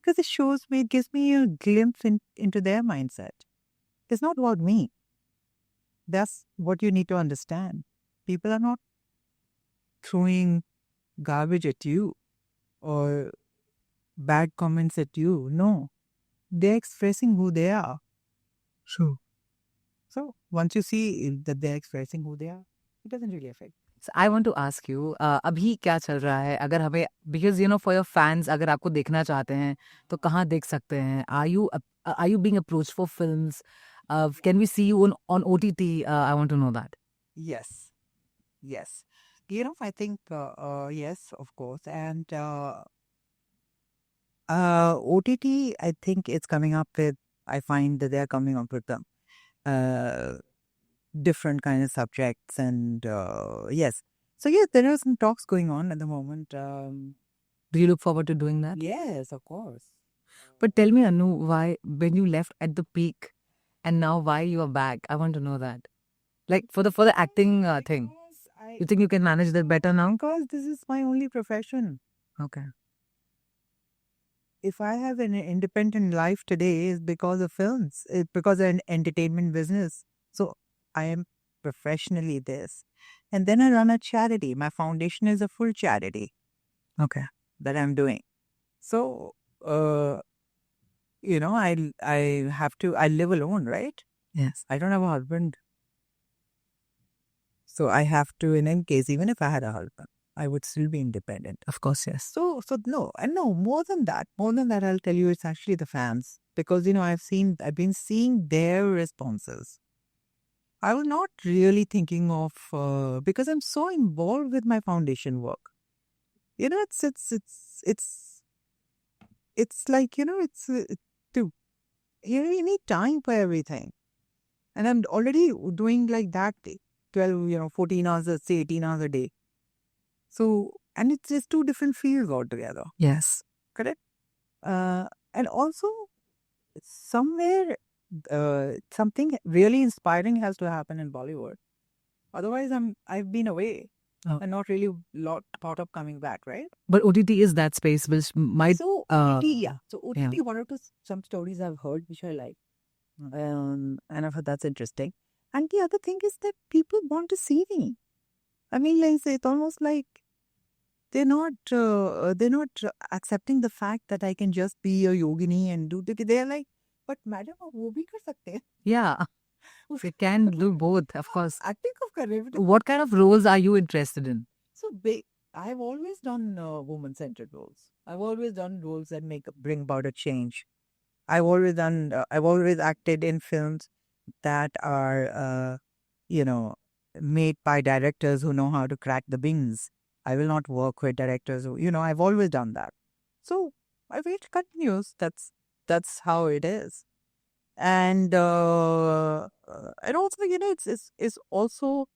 because it gives me a glimpse into their mindset. It's not about me. That's what you need to understand. People are not throwing garbage at you or bad comments at you. No, they're expressing who they are. True. So once you see that they're expressing who they are, it doesn't really affect. So I want to ask you, अभी क्या चल रहा है? अगर हमें, because for your fans, अगर आपको देखना चाहते हैं तो कहाँ देख सकते हैं? Are you being approached for films? Can we see you on OTT? I want to know that. Yes. Yes. I think, yes, of course. And OTT, I think it's coming up with, I find that they're coming up with them. Different kind of subjects, and yes. So yes, there are some talks going on at the moment. Do you look forward to doing that? Yes, of course. But tell me, Anu, why, when you left at the peak and now why you are back? I want to know that. Like for the acting thing. Because You think you can manage that better now? because this is my only profession. Okay. If I have an independent life today, is because of films. It's because of an entertainment business. So I am professionally this. And then I run a charity. My foundation is a full charity Okay. that I'm doing. So, I live alone, right? Yes. I don't have a husband. So I have to, in any case, even if I had a husband, I would still be independent. Of course, yes. So no, and no, more than that, I'll tell you, it's actually the fans, because I've been seeing their responses. I was not really thinking of because I'm so involved with my foundation work. It's like to you need time for everything, and I'm already doing like that 12 14 hours, say 18 hours a day. So, and it's just two different fields altogether. Yes. Correct. And also somewhere something really inspiring has to happen in Bollywood. Otherwise, I've been away and not really thought of coming back, right? But OTT is that space which might. So OTT, yeah. So OTT, yeah. one or two some stories I've heard which I like, and I've heard that's interesting. And the other thing is that people want to see me. I mean, like it's almost like they're not accepting the fact that I can just be a yogini and do. They're like, but madam, आप वो भी कर सकते हैं. Yeah. We can do both, of course. Acting of कर रहे हैं. What kind of roles are you interested in? So I've always done woman-centered roles. I've always done roles that bring about a change. I've always acted in films that are, made by directors who know how to crack the beans. I will not work with directors who, I've always done that. So my wait continues. That's how it is. And also, it's also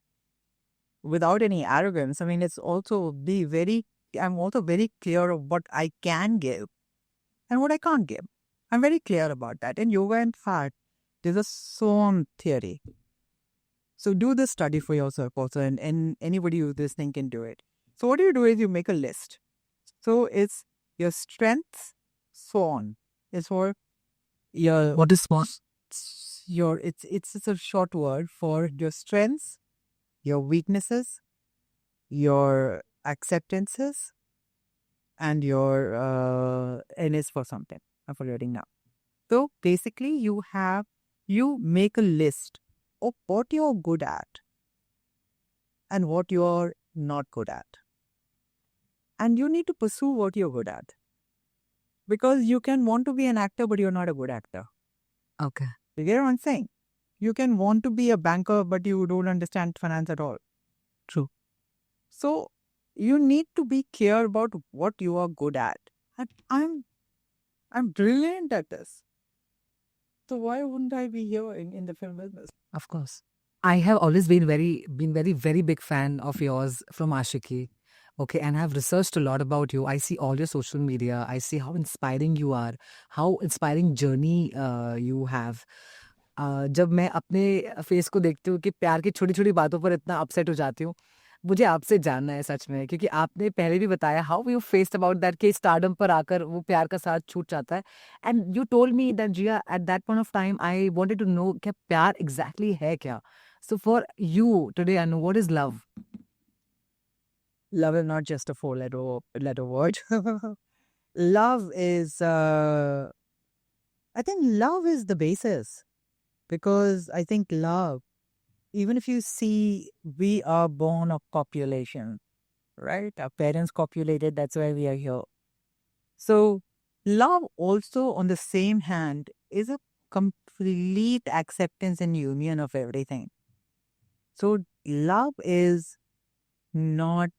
without any arrogance. I mean, I'm also very clear of what I can give and what I can't give. I'm very clear about that. In yoga, in fact, there's a swan theory. So do this study for yourself also, and anybody who's listening can do it. So what you do is you make a list. So it's your strengths, swan. Is for your What is swan? it's a short word for your strengths, your weaknesses, your acceptances, and your N is for something. I'm forgetting now. So basically, you make a list of what you're good at and what you're not good at. And you need to pursue what you're good at. Because you can want to be an actor, but you're not a good actor. Okay. You get what I'm saying? You can want to be a banker, but you don't understand finance at all. True. So you need to be clear about what you are good at. And I'm brilliant at this. So why wouldn't I be here in the film business? Of course. I have always been very big fan of yours from Ashiki. Okay, and I've researched a lot about you. I see all your social media. I see how inspiring you are, how inspiring journey you have. जब मैं अपने face को देखती हूँ कि प्यार की छोटी-छोटी बातों पर इतना अपसेट हो जाती हूँ, मुझे आपसे जानना है सच में, क्योंकि आपने पहले भी बताया how you faced about that कि स्टारडम पर आकर वो प्यार का साथ छूट जाता है। And you told me that Jiya at that point of time I wanted to know क्या प्यार एग्जैक्टली है क्या? So for you today I know what is love? Love is not just a four-letter word. Love is, I think love is the basis. Because I think love, even if you see, we are born of copulation, right? Our parents copulated, that's why we are here. So, love also, on the same hand, is a complete acceptance and union of everything. So, love is not,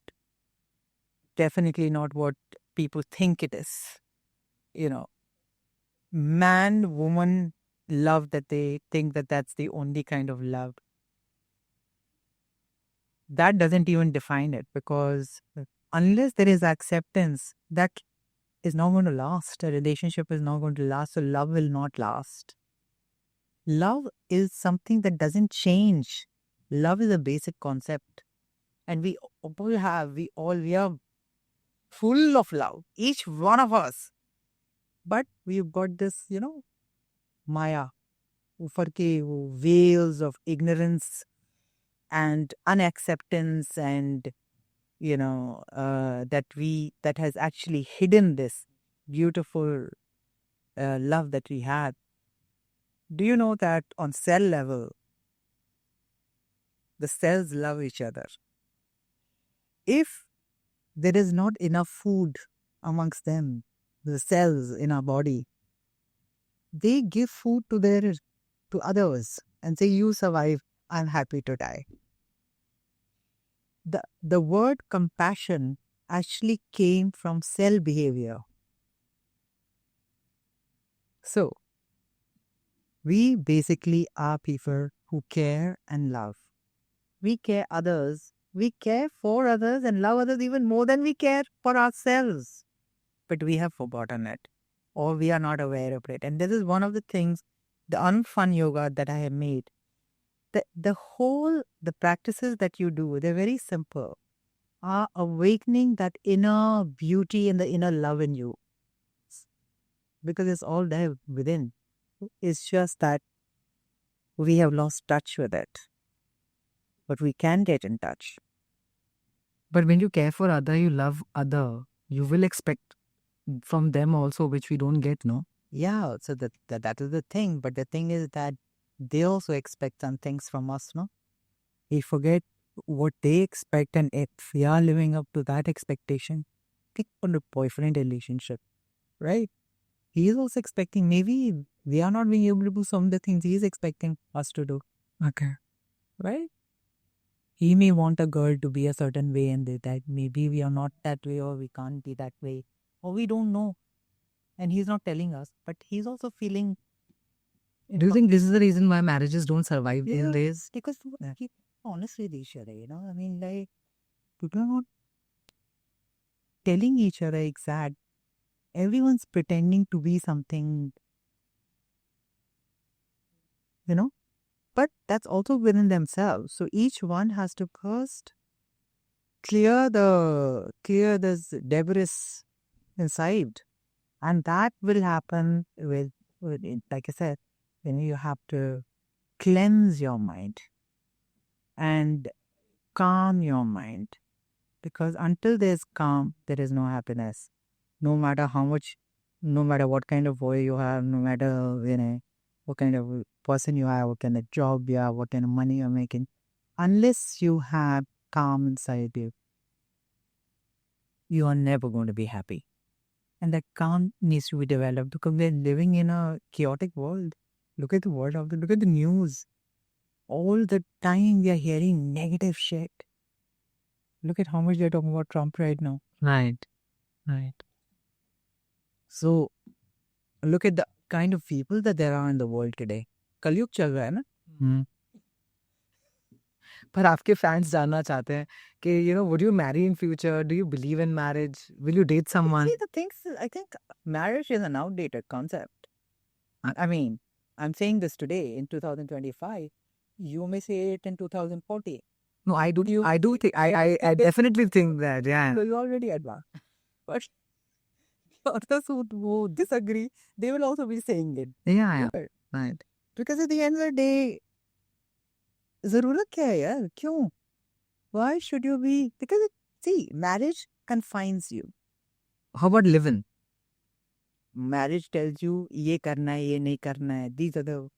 definitely not what people think it is. You know, man, woman, love that they think that that's the only kind of love. That doesn't even define it, because unless there is acceptance, that is not going to last. A relationship is not going to last. So love will not last. Love is something that doesn't change. Love is a basic concept. And we are full of love, each one of us. But we've got this, Maya, ऊपर के वो veils of ignorance and unacceptance, and that has actually hidden this beautiful love that we had. Do you know that on cell level, the cells love each other? If there is not enough food amongst them, the cells in our body, they give food to others and say, "You survive, I'm happy to die." The word compassion actually came from cell behavior. So, we basically are people who care and love. We care others. We care for others and love others even more than we care for ourselves. But we have forgotten it, or we are not aware of it. And this is one of the things, the unfun yoga that I have made. The practices that you do, they're very simple, are awakening that inner beauty and the inner love in you. Because it's all there within. It's just that we have lost touch with it. But we can get in touch. But when you care for other, you love other, you will expect from them also, which we don't get, no? Yeah, so that is the thing. But the thing is that they also expect some things from us, no? We forget what they expect, and if we are living up to that expectation, pick on the boyfriend relationship, right? He is also expecting, maybe we are not being able to do some of the things he is expecting us to do, Okay. right? He may want a girl to be a certain way, and that maybe we are not that way, or we can't be that way, or we don't know. And he's not telling us, but he's also feeling. Do you think this is the reason why marriages don't survive these days? Because keep honest with each other, I mean, like, people are not telling each other exact. Everyone's pretending to be something, but that's also within themselves. So each one has to first clear this debris inside, and that will happen with like I said, when you have to cleanse your mind and calm your mind, because until there's calm, there is no happiness. No matter how much no matter what kind of boy you have, no matter what kind of person you have, what kind of job you have, what kind of money you're making, unless you have calm inside you, you are never going to be happy. And that calm needs to be developed because we're living in a chaotic world. Look at the world out there. Look at the news. All the time we are hearing negative shit. Look at how much they're talking about Trump right now. Right. Right. So look at the kind of people that there are in the world today. कलयुग चल रहा है ना? हम्म। पर आपके fans जानना चाहते हैं कि would you marry in future? Do you believe in marriage? Will you date someone? See, the things, I think marriage is an outdated concept. I mean, I'm saying this today in 2025. You may say it in 2040. No, I do think I definitely think that, yeah. So you're already advanced. But others who disagree, they will also be saying it. Yeah, right. Because at the end of the day, ज़रूरत क्या है यार? क्यों? Why should you be? Because see, marriage confines you. How about living? Marriage tells you ये करना है, ये नहीं करना है. These are the,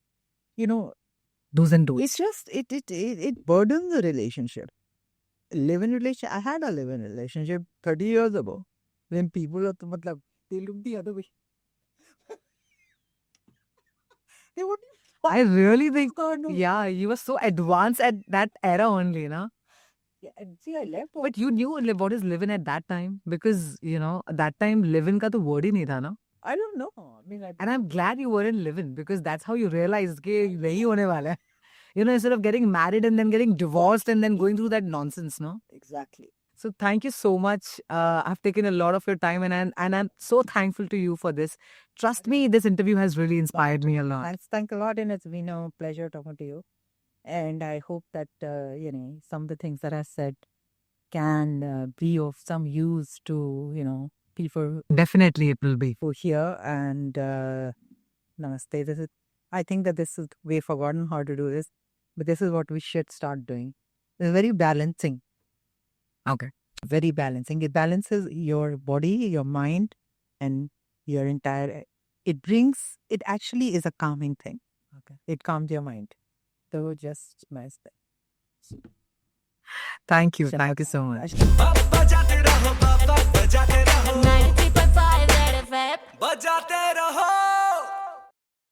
Do's and don'ts. it's just it burdens the relationship. Live-in relationship. I had a live-in relationship 30 years ago. When people are matlab, they look the other way. They would. I really think, God, no. yeah, you were so advanced at that era only, na? Yeah, and see, I left. But you knew what is living at that time because, that time living का तो word ही नहीं था ना? I don't know. I mean, And I'm glad you weren't living because that's how you realized कि नहीं होने वाला है. Instead of getting married and then getting divorced and then going through that nonsense, no? exactly. So thank you so much. I've taken a lot of your time and I'm so thankful to you for this. Trust me, this interview has really inspired me a lot. Thanks a lot, and it's been a pleasure talking to you. And I hope that some of the things that I said can be of some use to people Definitely it will be. who hear. And namaste. I think that we've forgotten how to do this, but this is what we should start doing. It's very balancing. Okay. Very balancing. It balances your body, your mind, and your entire. It actually is a calming thing. Okay. It calms your mind. So just namaste. Thank you. Thank you so much. 93.5 Red FM बजाते रहो